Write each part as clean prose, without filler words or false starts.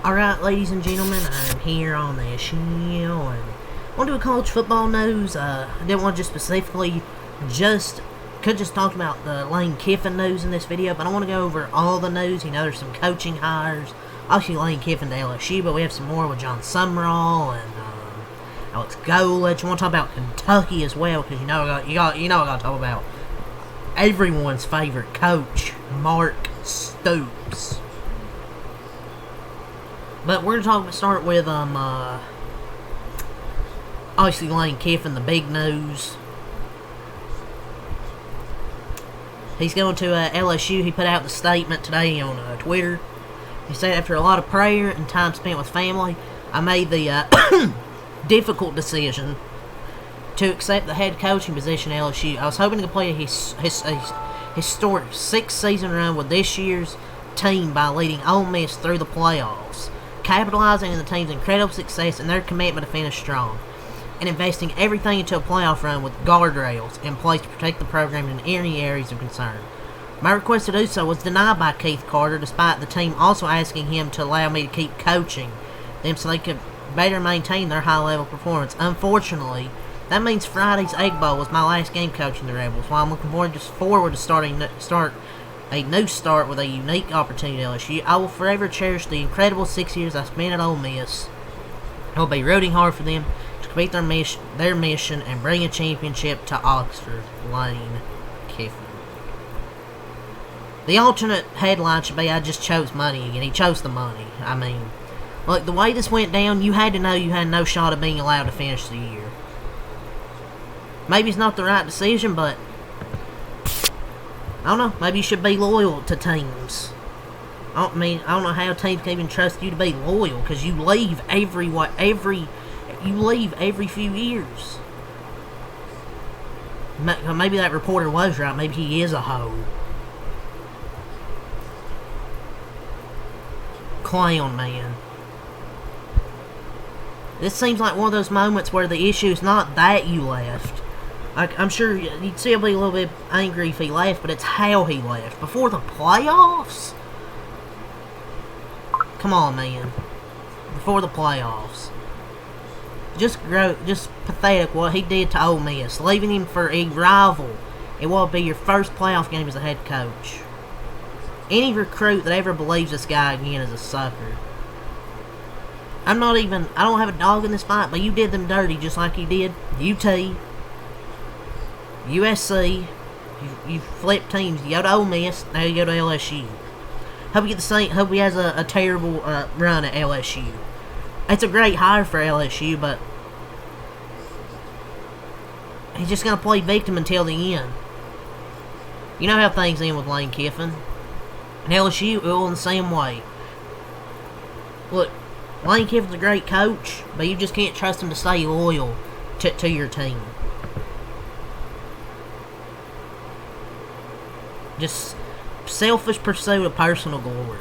Alright, ladies and gentlemen, I'm here on the show, and I want to do a college football news. I didn't want to just specifically could just talk about the Lane Kiffin news in this video, but I want to go over all the news. You know, there's some coaching hires. Obviously, Lane Kiffin to LSU, but we have some more with John Summerall and Alex Golich. I want to talk about Kentucky as well, because you know I got to talk about everyone's favorite coach, Mark Stoops. But we're going to start with, obviously Lane Kiffin, the big news. He's going to LSU. He put out the statement today on Twitter. He said, after a lot of prayer and time spent with family, I made the difficult decision to accept the head coaching position at LSU. I was hoping to complete a historic 6-season run with this year's team by leading Ole Miss through the playoffs, capitalizing on the team's incredible success and their commitment to finish strong, and investing everything into a playoff run with guardrails in place to protect the program in any areas of concern. My request to do so was denied by Keith Carter, despite the team also asking him to allow me to keep coaching them so they could better maintain their high-level performance. Unfortunately, that means Friday's Egg Bowl was my last game coaching the Rebels. While I'm looking forward to start a new start with a unique opportunity at LSU, I will forever cherish the incredible 6 years I spent at Ole Miss. I will be rooting hard for them to complete their mission and bring a championship to Oxford. Lane Kiffin. The alternate headline should be, I just chose money again. He chose the money. I mean, look, the way this went down, you had to know you had no shot of being allowed to finish the year. Maybe it's not the right decision, but I don't know. Maybe you should be loyal to teams. I don't know how teams can even trust you to be loyal, because you leave every few years. Maybe that reporter was right. Maybe he is a hoe. Clown man. This seems like one of those moments where the issue is not that you left. I'm sure you'd still be a little bit angry if he left, but it's how he left. Before the playoffs? Come on, man. Before the playoffs. Just pathetic what he did to Ole Miss. Leaving him for a rival. It will be your first playoff game as a head coach. Any recruit that ever believes this guy again is a sucker. I don't have a dog in this fight, but you did them dirty just like you did UT, USC. You flip teams. You go to Ole Miss, now you go to LSU. Hope you get the same. Hope he has a terrible run at LSU. It's a great hire for LSU, but he's just gonna play victim until the end. You know how things end with Lane Kiffin. And LSU will in the same way. Look, Lane Kiffin's a great coach, but you just can't trust him to stay loyal to your team. Just selfish pursuit of personal glory.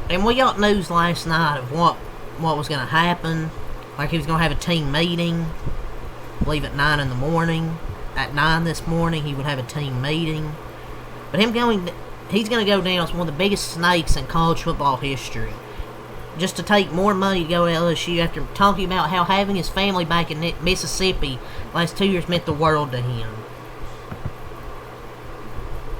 And we got news last night of what was going to happen. Like he was going to have a team meeting. I believe at 9 in the morning. At 9 this morning, he would have a team meeting. But he's going to go down as one of the biggest snakes in college football history. Just to take more money to go to LSU after talking about how having his family back in Mississippi last 2 years meant the world to him.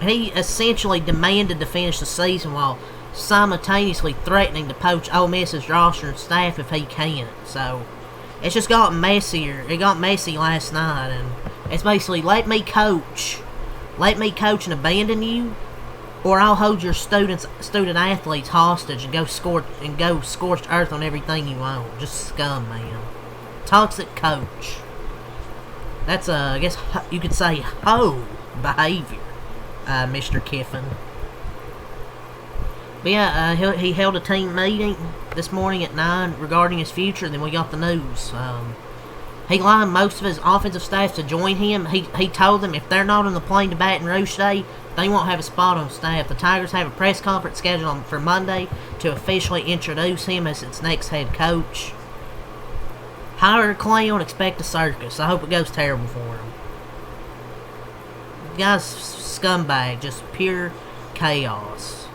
And he essentially demanded to finish the season while simultaneously threatening to poach Ole Miss's roster and staff if he can't. So, it's just gotten messier. It got messy last night, and it's basically, let me coach and abandon you, or I'll hold your student athletes hostage and go scorched earth on everything you own. Just scum, man. Toxic coach. That's I guess you could say hoe behavior, Mr. Kiffin. But yeah, he held a team meeting this morning at 9 regarding his future. Then we got the news. He lined most of his offensive staff to join him. He told them if they're not on the plane to Baton Rouge today, they won't have a spot on staff. The Tigers have a press conference scheduled for Monday to officially introduce him as its next head coach. Hire a clown, expect a circus. I hope it goes terrible for him. The guy's scumbag, just pure chaos.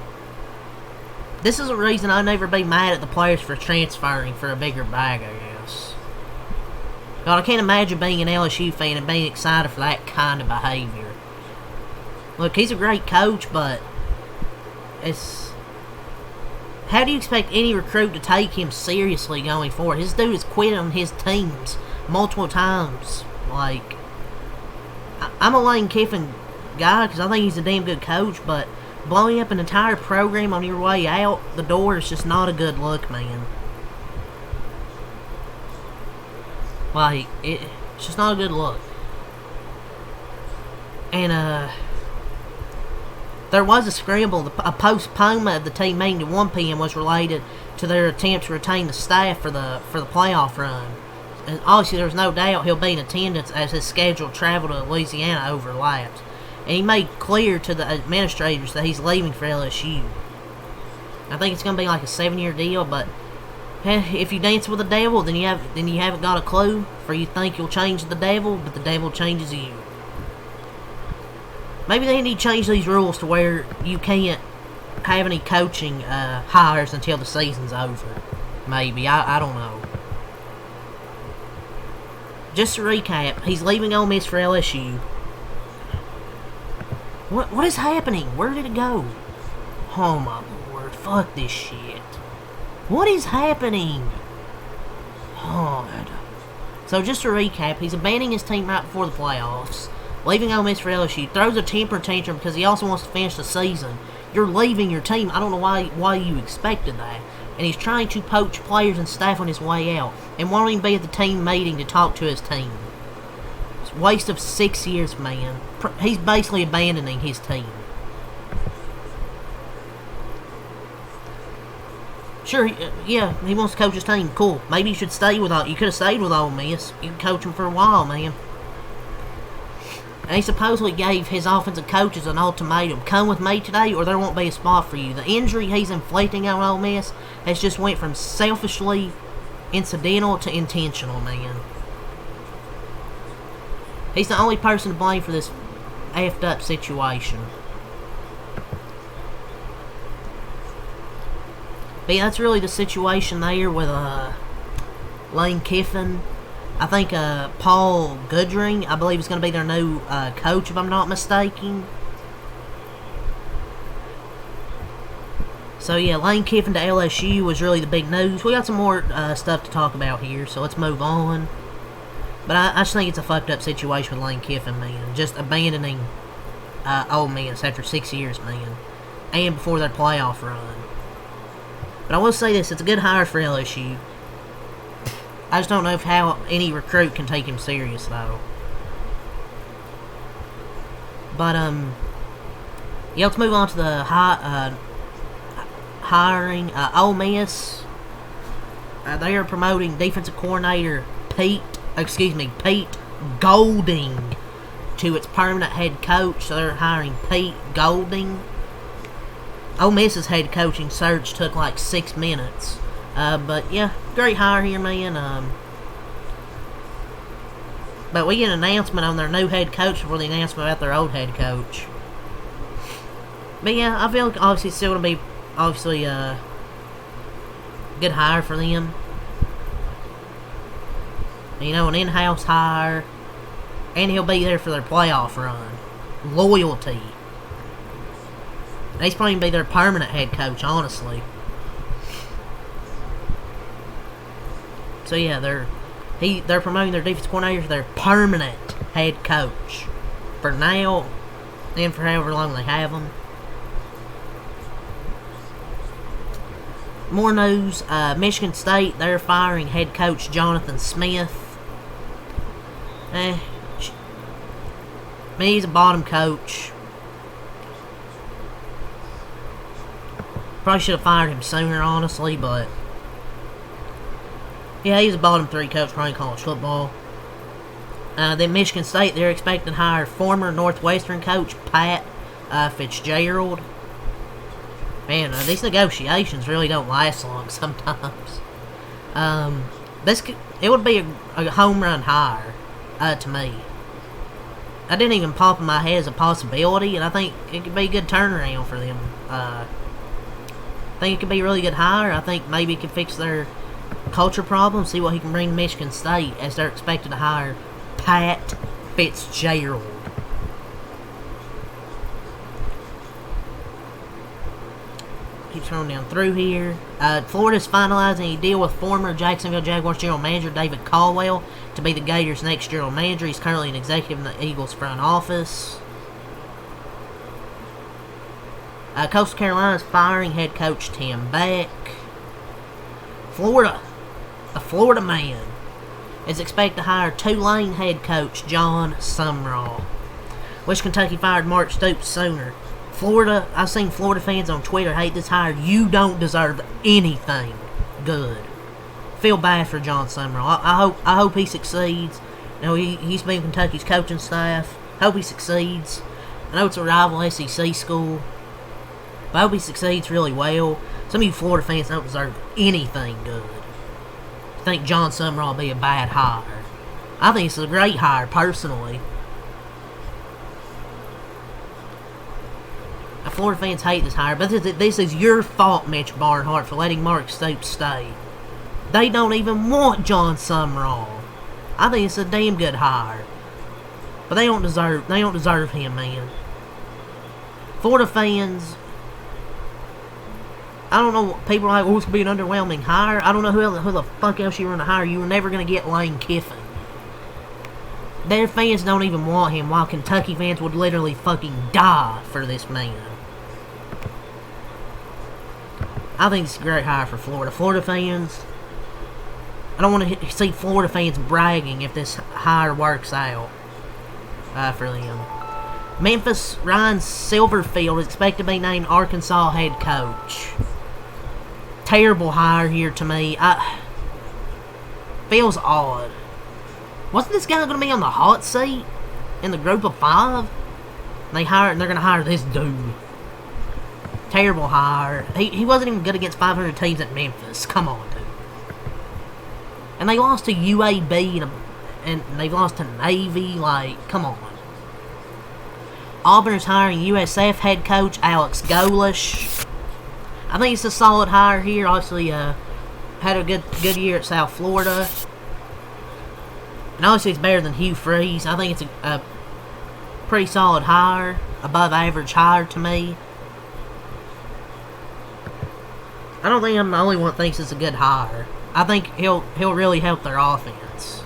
this is a reason I'll never be mad at the players for transferring for a bigger bag, I guess. God, I can't imagine being an LSU fan and being excited for that kind of behavior. Look, he's a great coach, but it's... How do you expect any recruit to take him seriously going forward? His dude has quit on his teams multiple times. Like, I'm a Lane Kiffin guy because I think he's a damn good coach, but blowing up an entire program on your way out the door is just not a good look, man. Like, it's just not a good look. And, there was a scramble. A postponement of the team meeting to 1 p.m. was related to their attempt to retain the staff for the playoff run. And obviously, there's no doubt he'll be in attendance as his scheduled travel to Louisiana overlaps. And he made clear to the administrators that he's leaving for LSU. I think it's going to be like a 7-year deal, but if you dance with the devil, then you haven't got a clue. For you think you'll change the devil, but the devil changes you. Maybe they need to change these rules to where you can't have any coaching hires until the season's over. Maybe. I don't know. Just to recap, he's leaving Ole Miss for LSU. What is happening? Where did it go? Oh my lord, fuck this shit. What is happening? God. So just to recap, he's abandoning his team right before the playoffs, leaving Ole Miss for LSU, throws a temper tantrum because he also wants to finish the season. You're leaving your team. I don't know why you expected that. And he's trying to poach players and staff on his way out, and won't even be at the team meeting to talk to his team. It's a waste of 6 years, man. He's basically abandoning his team. Sure, yeah, he wants to coach his team. Cool. Maybe you should stay with you could have stayed with Ole Miss. You could coach him for a while, man. And he supposedly gave his offensive coaches an ultimatum. Come with me today or there won't be a spot for you. The injury he's inflicting on Ole Miss has just went from selfishly incidental to intentional, man. He's the only person to blame for this effed up situation. But yeah, that's really the situation there with Lane Kiffin. I think Paul Goodring, I believe, is going to be their new coach, if I'm not mistaken. So yeah, Lane Kiffin to LSU was really the big news. We got some more stuff to talk about here, so let's move on. But I just think it's a fucked up situation with Lane Kiffin, man. Just abandoning Ole Miss after 6 years, man. And before their playoff run. But I will say this, it's a good hire for LSU. I just don't know how any recruit can take him serious, though. But, yeah, let's move on to the hiring. Ole Miss, they are promoting defensive coordinator Pete Golding to its permanent head coach. So they're hiring Pete Golding. Ole Miss's head coaching search took like 6 minutes. But yeah, great hire here, man. But we get an announcement on their new head coach before the announcement about their old head coach. But yeah, I feel like obviously it's still going to be obviously a good hire for them. You know, an in-house hire. And he'll be there for their playoff run. Loyalty. He's probably going to be their permanent head coach, honestly. So yeah, they're promoting their defensive coordinator to their permanent head coach. For now, and for however long they have them. More news, Michigan State, they're firing head coach Jonathan Smith. He's a bottom coach. Probably should have fired him sooner, honestly, but yeah, he's a bottom 3 coach playing college football. Then Michigan State, they're expecting to hire former Northwestern coach Pat Fitzgerald. Man, these negotiations really don't last long sometimes. It would be a home run hire to me. I didn't even pop in my head as a possibility, and I think it could be a good turnaround for them. think it could be a really good hire. I think maybe it could fix their culture problem, see what he can bring to Michigan State, as they're expected to hire Pat Fitzgerald. Keep scrolling down through here. Florida's finalizing a deal with former Jacksonville Jaguars general manager David Caldwell to be the Gators' next general manager. He's currently an executive in the Eagles front office. Coastal Carolina's firing head coach Tim Beck. Florida, the Florida man, is expected to hire Tulane head coach John Sumrall. Wish Kentucky fired Mark Stoops sooner. Florida, I've seen Florida fans on Twitter hate this hire. You don't deserve anything good. Feel bad for John Sumrall. I hope he succeeds. You know, he's been Kentucky's coaching staff. Hope he succeeds. I know it's a rival SEC school, but I hope he succeeds really well. Some of you Florida fans don't deserve anything good. I think John Sumrall will be a bad hire. I think it's a great hire, personally. Florida fans hate this hire, but this is your fault, Mitch Barnhart, for letting Mark Stoops stay. They don't even want John Sumrall. I think it's a damn good hire, but they don't deserve him, man. Florida fans, I don't know. People are like, "Oh, it's gonna be an underwhelming hire." I don't know who the fuck else you were gonna hire. You were never gonna get Lane Kiffin. Their fans don't even want him, while Kentucky fans would literally fucking die for this man. I think it's a great hire for Florida. Florida fans, I don't want to see Florida fans bragging if this hire works out for them. Memphis, Ryan Silverfield is expected to be named Arkansas head coach. Terrible hire here to me. Feels odd. Wasn't this guy going to be on the hot seat in the group of 5? They're going to hire this dude. Terrible hire. He wasn't even good against 500 teams at Memphis. Come on, dude. And they lost to UAB and they lost to Navy. Like, come on. Auburn is hiring USF head coach Alex Golesh. I think it's a solid hire here. Obviously, had a good year at South Florida. And obviously it's better than Hugh Freeze. I think it's a pretty solid hire. Above average hire to me. I don't think I'm the only one that thinks it's a good hire. I think he'll really help their offense.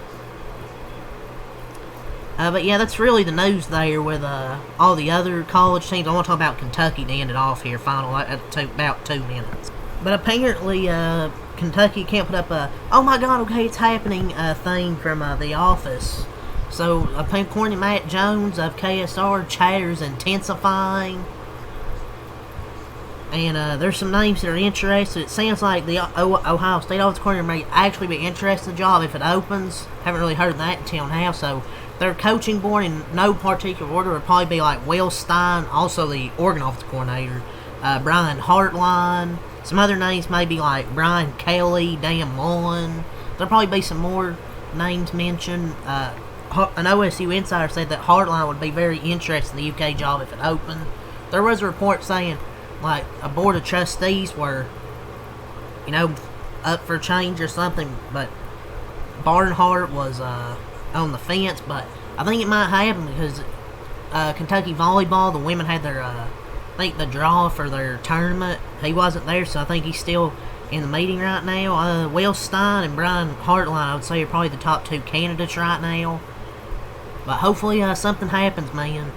But yeah, that's really the news there with all the other college teams. I want to talk about Kentucky to end it off here, about 2 minutes. But apparently, Kentucky can't put up a, "oh my god, okay, it's happening" thing from The Office. So, according to Matt Jones of KSR, chatter's intensifying. And there's some names that are interested. It sounds like the Ohio State offensive coordinator may actually be interested in the job if it opens. Haven't really heard that until now, so their coaching board in no particular order would probably be like Will Stein, also the Oregon offensive coordinator, Brian Hartline. Some other names may be like Brian Kelly, Dan Mullen. There'll probably be some more names mentioned. An OSU insider said that Hartline would be very interested in the UK job if it opened. There was a report saying like a board of trustees were, up for change or something, but Barnhart was on the fence. But I think it might happen because Kentucky volleyball, the women had their I think the draw for their tournament. He wasn't there, so I think he's still in the meeting right now. Will Stein and Brian Hartline, I would say, are probably the top 2 candidates right now. But hopefully something happens, man.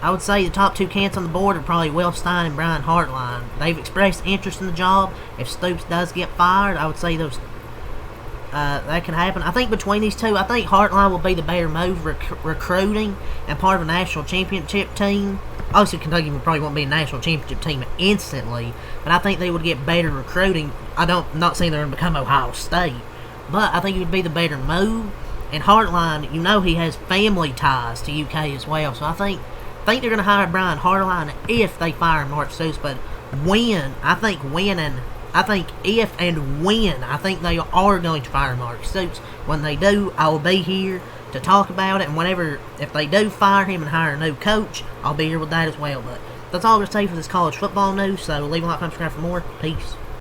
I would say the top 2 candidates on the board are probably Will Stein and Brian Hartline. They've expressed interest in the job. If Stoops does get fired, I would say those that can happen. I think between these two, I think Hartline will be the better move recruiting and part of a national championship team. Obviously, Kentucky probably won't be a national championship team instantly, but I think they would get better recruiting. I'm not saying they're going to become Ohio State, but I think it would be the better move. And Hartline, he has family ties to UK as well, so I think they're going to hire Brian Hartline if they fire Mark Stoops. But I think if and when, I think they are going to fire Mark Stoops. When they do, I will be here to talk about it. And if they do fire him and hire a new coach, I'll be here with that as well. But that's all I'm going to say for this college football news. So leave a like, comment, subscribe for more. Peace.